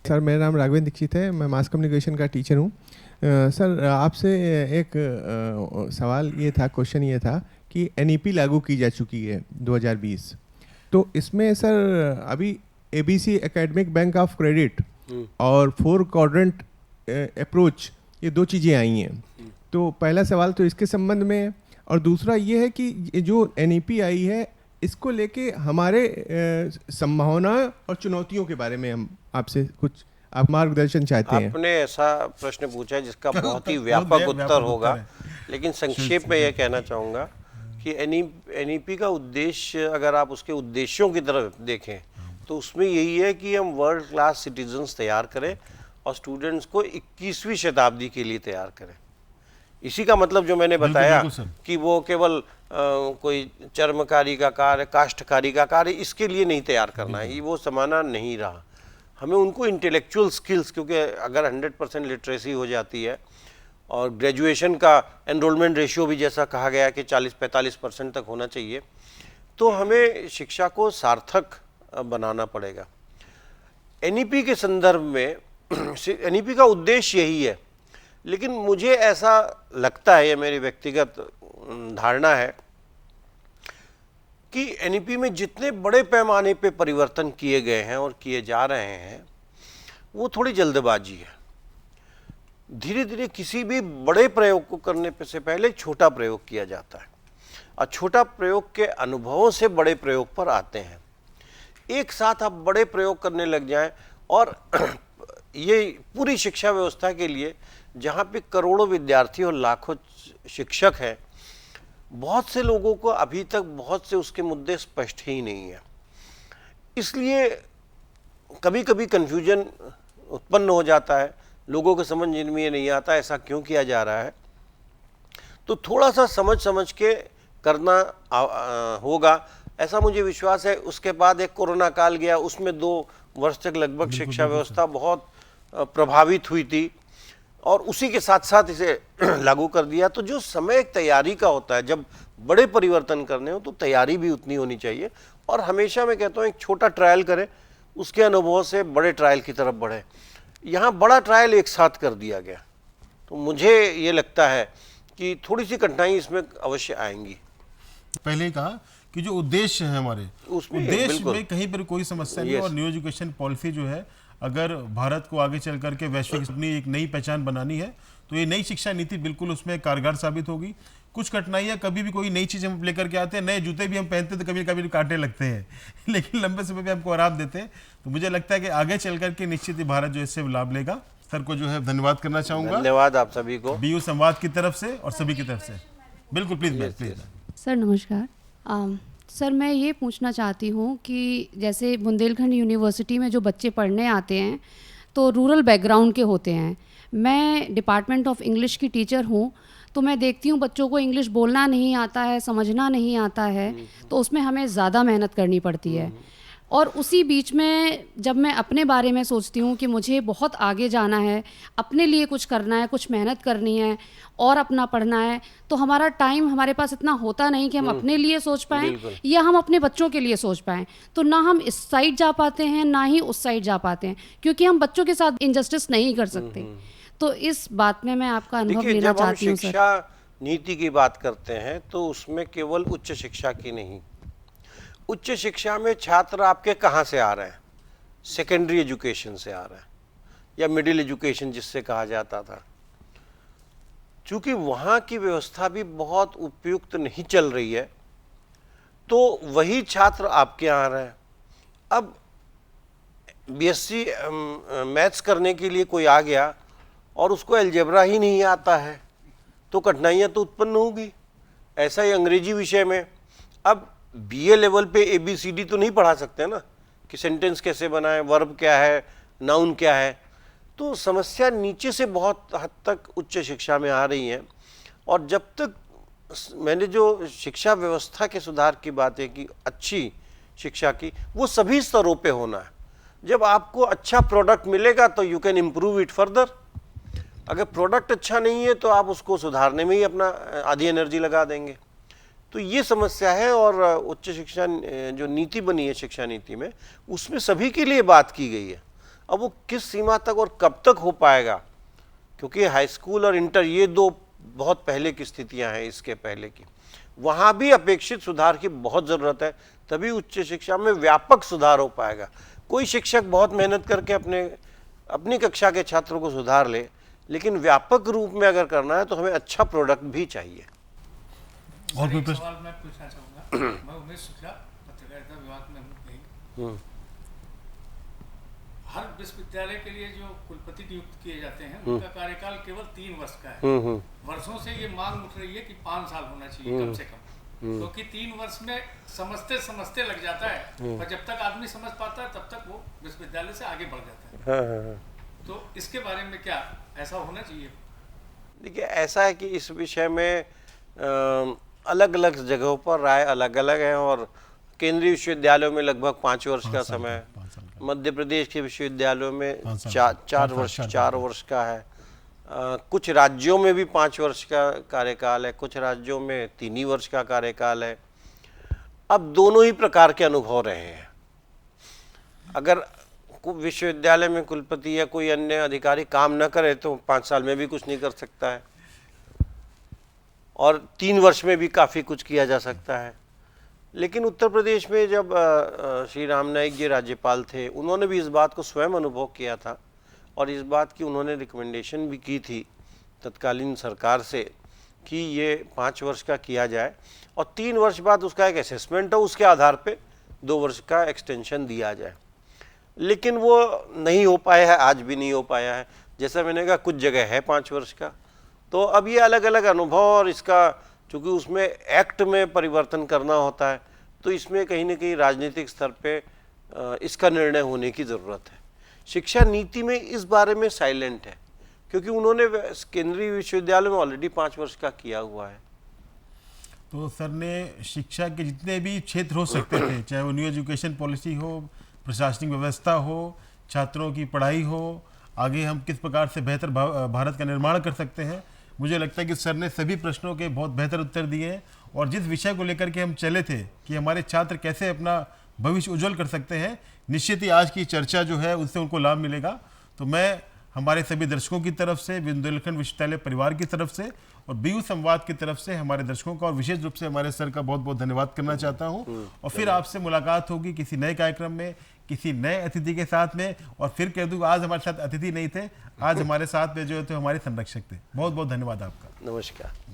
[SPEAKER 3] सर मेरा नाम राघवेंद्र दीक्षित है, मैं मास कम्युनिकेशन का टीचर हूँ। सर आपसे एक सवाल ये था, क्वेश्चन ये था कि एनईपी लागू की जा चुकी है 2020, तो इसमें सर अभी ABC academic bank of credit और 4 क्वाड्रेंट अप्रोच, ये 2 चीज़ें आई हैं। तो पहला सवाल तो इसके संबंध में है, और दूसरा ये है कि जो एनईपी आई है इसको लेके हमारे संभावना और चुनौतियों के बारे में हम आपसे कुछ आप मार्गदर्शन चाहते हैं।
[SPEAKER 2] आपने ऐसा प्रश्न पूछा है जिसका बहुत ही व्यापक उत्तर होगा, लेकिन संक्षेप में यह कहना चाहूँगा कि एनईपी का उद्देश्य, अगर आप उसके उद्देश्यों की तरफ देखें तो उसमें यही है कि हम वर्ल्ड क्लास सिटीजन्स तैयार करें और स्टूडेंट्स को 21वीं शताब्दी के लिए तैयार करें। इसी का मतलब जो मैंने बताया कि वो केवल कोई चर्मकारी का कार्य, काष्ठकारी का कार्य, इसके लिए नहीं तैयार करना है, ये वो समाना नहीं रहा। हमें उनको इंटेलेक्चुअल स्किल्स, क्योंकि अगर 100% लिटरेसी हो जाती है और ग्रेजुएशन का एनरोलमेंट रेशियो भी जैसा कहा गया कि 40-45% तक होना चाहिए, तो हमें शिक्षा को सार्थक बनाना पड़ेगा। एनईपी के संदर्भ में एनईपी का उद्देश्य यही है, लेकिन मुझे ऐसा लगता है, ये मेरी व्यक्तिगत धारणा है कि एनईपी में जितने बड़े पैमाने पे परिवर्तन किए गए हैं और किए जा रहे हैं वो थोड़ी जल्दबाजी है। धीरे धीरे किसी भी बड़े प्रयोग को करने पे से पहले छोटा प्रयोग किया जाता है और छोटा प्रयोग के अनुभवों से बड़े प्रयोग पर आते हैं। एक साथ आप बड़े प्रयोग करने लग जाएं और ये पूरी शिक्षा व्यवस्था के लिए जहाँ पे करोड़ों विद्यार्थी और लाखों शिक्षक हैं, बहुत से लोगों को अभी तक बहुत से उसके मुद्दे स्पष्ट ही नहीं है। इसलिए कभी कभी कन्फ्यूजन उत्पन्न हो जाता है, लोगों को समझ में ये नहीं आता ऐसा क्यों किया जा रहा है। तो थोड़ा सा समझ के करना होगा, ऐसा मुझे विश्वास है। उसके बाद एक कोरोना काल गया, उसमें 2 वर्ष तक लगभग शिक्षा व्यवस्था बहुत प्रभावित हुई थी और उसी के साथ साथ इसे लागू कर दिया। तो जो समय एक तैयारी का होता है, जब बड़े परिवर्तन करने हो तो तैयारी भी उतनी होनी चाहिए। और हमेशा मैं कहता हूँ एक छोटा ट्रायल करें, उसके अनुभव से बड़े ट्रायल की तरफ बढ़े। यहाँ बड़ा ट्रायल एक साथ कर दिया गया, तो मुझे ये लगता है कि थोड़ी सी कठिनाई इसमें अवश्य आएंगी।
[SPEAKER 1] पहले ही कहा कि जो उद्देश्य है हमारे,
[SPEAKER 2] उसमें
[SPEAKER 1] उद्देश्य में कहीं पर कोई समस्या नहीं है।
[SPEAKER 2] Yes.
[SPEAKER 1] और न्यू एजुकेशन पॉलिसी जो है, अगर भारत को आगे चल करके वैश्विक अपनी एक नई पहचान बनानी है तो ये नई शिक्षा नीति बिल्कुल उसमें कारगर साबित होगी। कुछ कठिनाइयाँ, कभी भी कोई नई चीज़ हम लेकर के आते हैं, नए जूते भी हम पहनते हैं तो कभी कभी कांटे लगते हैं लेकिन लंबे समय पे हमको आराम देते हैं। तो मुझे लगता है कि आगे चल करके निश्चित ही भारत जो इससे लाभ लेगा। सर को जो है धन्यवाद करना चाहूँगा।
[SPEAKER 2] धन्यवाद आप सभी को,
[SPEAKER 1] बीयू संवाद की तरफ से और सभी की तरफ से। बिल्कुल, प्लीज मैम, प्लीज।
[SPEAKER 4] सर नमस्कार। सर मैं ये पूछना चाहती हूँ कि जैसे बुंदेलखंड यूनिवर्सिटी में जो बच्चे पढ़ने आते हैं तो रूरल बैकग्राउंड के होते हैं। मैं डिपार्टमेंट ऑफ इंग्लिश की टीचर हूँ, तो मैं देखती हूँ बच्चों को इंग्लिश बोलना नहीं आता है, समझना नहीं आता है, तो उसमें हमें ज़्यादा मेहनत करनी पड़ती है। और उसी बीच में जब मैं अपने बारे में सोचती हूँ कि मुझे बहुत आगे जाना है, अपने लिए कुछ करना है, कुछ मेहनत करनी है और अपना पढ़ना है, तो हमारा टाइम हमारे पास इतना होता नहीं कि हम अपने लिए सोच पाएँ या हम अपने बच्चों के लिए सोच पाएँ। तो ना हम इस साइड जा पाते हैं, ना ही उस साइड जा पाते हैं, क्योंकि हम बच्चों के साथ इनजस्टिस नहीं कर सकते। तो इस बात में मैं आपका अनुभव
[SPEAKER 2] देखिए,
[SPEAKER 4] लेना
[SPEAKER 2] जब हम
[SPEAKER 4] चाहती हूँ सर।
[SPEAKER 2] शिक्षा नीति की बात करते हैं तो उसमें केवल उच्च शिक्षा की नहीं, उच्च शिक्षा में छात्र आपके कहाँ से आ रहे हैं, सेकेंडरी एजुकेशन से आ रहे हैं या मिडिल एजुकेशन जिससे कहा जाता था। चूंकि वहाँ की व्यवस्था भी बहुत उपयुक्त नहीं चल रही है, तो वही छात्र आपके यहाँ आ रहे हैं। अब बीएससी मैथ्स करने के लिए कोई आ गया और उसको अलजेब्रा ही नहीं आता है, तो कठिनाइयाँ तो उत्पन्न होगी। ऐसा ही अंग्रेजी विषय में, अब बीए लेवल पे ABCD तो नहीं पढ़ा सकते ना, कि सेंटेंस कैसे बनाएं, वर्ब क्या है, नाउन क्या है। तो समस्या नीचे से बहुत हद तक उच्च शिक्षा में आ रही है। और जब तक मैंने जो शिक्षा व्यवस्था के सुधार की बातें की, अच्छी शिक्षा की, वो सभी स्तरों पे होना है। जब आपको अच्छा प्रोडक्ट मिलेगा तो you can improve it further. अगर प्रोडक्ट अच्छा नहीं है तो आप उसको सुधारने में ही अपना आधी एनर्जी लगा देंगे। तो ये समस्या है। और उच्च शिक्षा जो नीति बनी है शिक्षा नीति में, उसमें सभी के लिए बात की गई है। अब वो किस सीमा तक और कब तक हो पाएगा, क्योंकि हाई स्कूल और इंटर ये 2 बहुत पहले की स्थितियां हैं, इसके पहले की, वहाँ भी अपेक्षित सुधार की बहुत ज़रूरत है। तभी उच्च शिक्षा में व्यापक सुधार हो पाएगा। कोई शिक्षक बहुत मेहनत करके अपनी कक्षा के छात्रों को सुधार ले, लेकिन व्यापक रूप में अगर करना है तो हमें अच्छा प्रोडक्ट भी चाहिए।
[SPEAKER 1] और कोई
[SPEAKER 5] एक
[SPEAKER 1] प्रश्न?
[SPEAKER 5] सवाल मैं पूछना चाहूँगा। मैं उमेश शुक्ला, पत्रकारिता विभाग में हूँ। हर विश्वविद्यालय के लिए जो कुलपति नियुक्त किए जाते हैं उनका कार्यकाल केवल 3 वर्ष का है। वर्षों से ये मांग उठ रही है कि 5 साल होना चाहिए कम से कम, क्योंकि 3 वर्ष में समझते समझते लग जाता है और जब तक आदमी समझ पाता है तब तक वो विश्वविद्यालय से आगे बढ़ जाता है। तो इसके बारे में क्या ऐसा होना चाहिए?
[SPEAKER 2] देखिए, ऐसा है कि इस विषय में अलग अलग जगहों पर राय अलग अलग है। और केंद्रीय विश्वविद्यालयों में लगभग 5 वर्ष का समय है, मध्य प्रदेश के विश्वविद्यालयों में 4 वर्ष का है, कुछ राज्यों में भी 5 वर्ष का कार्यकाल है, कुछ राज्यों में 3 ही वर्ष का कार्यकाल है। अब दोनों ही प्रकार के अनुभव रहे हैं। अगर विश्वविद्यालय में कुलपति या कोई अन्य अधिकारी काम न करे तो 5 साल में भी कुछ नहीं कर सकता है, और 3 वर्ष में भी काफ़ी कुछ किया जा सकता है। लेकिन उत्तर प्रदेश में जब श्री राम नाईक जी राज्यपाल थे, उन्होंने भी इस बात को स्वयं अनुभव किया था और इस बात की उन्होंने रिकमेंडेशन भी की थी तत्कालीन सरकार से कि ये 5 वर्ष का किया जाए और 3 वर्ष बाद उसका एक असेसमेंट हो, उसके आधार पे 2 वर्ष का एक्सटेंशन दिया जाए। लेकिन वो नहीं हो पाया है, आज भी नहीं हो पाया है। जैसा मैंने कहा, कुछ जगह है 5 वर्ष का, तो अब ये अलग अलग अनुभव और इसका चूँकि उसमें एक्ट में परिवर्तन करना होता है, तो इसमें कहीं ना कहीं राजनीतिक स्तर पे इसका निर्णय होने की ज़रूरत है। शिक्षा नीति में इस बारे में साइलेंट है, क्योंकि उन्होंने केंद्रीय विश्वविद्यालय में ऑलरेडी 5 वर्ष का किया हुआ है।
[SPEAKER 1] तो सर ने शिक्षा के जितने भी क्षेत्र हो सकते थे, चाहे वो न्यू एजुकेशन पॉलिसी हो, प्रशासनिक व्यवस्था हो, छात्रों की पढ़ाई हो, आगे हम किस प्रकार से बेहतर भारत का निर्माण कर सकते हैं, मुझे लगता है कि सर ने सभी प्रश्नों के बहुत बेहतर उत्तर दिए हैं। और जिस विषय को लेकर के हम चले थे कि हमारे छात्र कैसे अपना भविष्य उज्जवल कर सकते हैं, निश्चित ही आज की चर्चा जो है उससे उनको लाभ मिलेगा। तो मैं हमारे सभी दर्शकों की तरफ से, बुंदेलखंड विश्वविद्यालय परिवार की तरफ से और बीयू संवाद की तरफ से हमारे दर्शकों का और विशेष रूप से हमारे सर का बहुत बहुत धन्यवाद करना चाहता हूं। और फिर आपसे मुलाकात होगी किसी नए कार्यक्रम में, किसी नए अतिथि के साथ में। और फिर कह दूँ, आज हमारे साथ अतिथि नहीं थे, आज हमारे साथ में जो थे हमारे संरक्षक थे। बहुत बहुत धन्यवाद आपका।
[SPEAKER 2] नमस्कार।